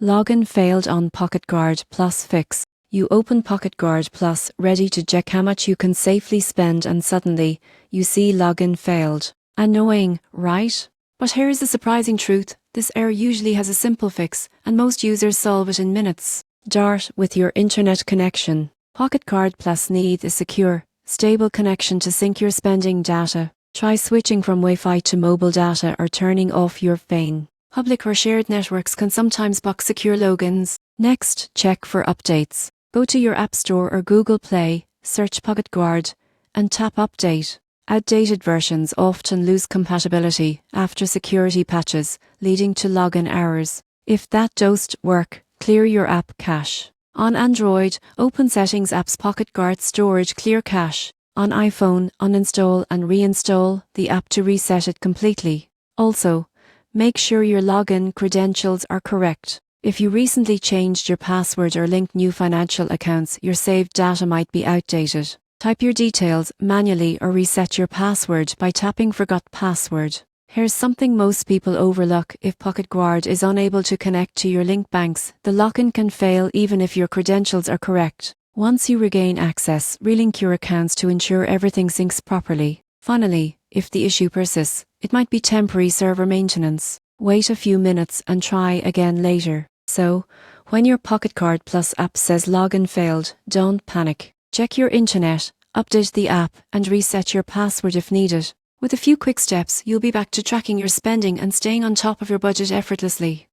Login failed on PocketGuard Plus Fix. You open PocketGuard Plus, ready to check how much you can safely spend, and suddenly, you see login failed. Annoying, right? But here's the surprising truth. This error usually has a simple fix, and most users solve it in minutes. Start with your internet connection. PocketGuard Plus needs a secure, stable connection to sync your spending data. Try switching from Wi-Fi to mobile data or turning off your phone. Public or shared networks can sometimes block secure logins. Next, check for updates. Go to your App Store or Google Play, search PocketGuard, and tap Update. Outdated versions often lose compatibility after security patches, leading to login errors. If that doesn't work, clear your app cache. On Android, open Settings Apps PocketGuard Storage Clear Cache. On iPhone, uninstall and reinstall the app to reset it completely. Also, make sure your login credentials are correct. If you recently changed your password or linked new financial accounts, your saved data might be outdated. Type your details manually or reset your password by tapping Forgot Password. Here's something most people overlook. If PocketGuard is unable to connect to your linked banks, the login can fail even if your credentials are correct. Once you regain access, relink your accounts to ensure everything syncs properly. Finally, if the issue persists, it might be temporary server maintenance. Wait a few minutes and try again later. So, when your PocketGuard Plus app says login failed, don't panic. Check your internet, update the app, and reset your password if needed. With a few quick steps, you'll be back to tracking your spending and staying on top of your budget effortlessly.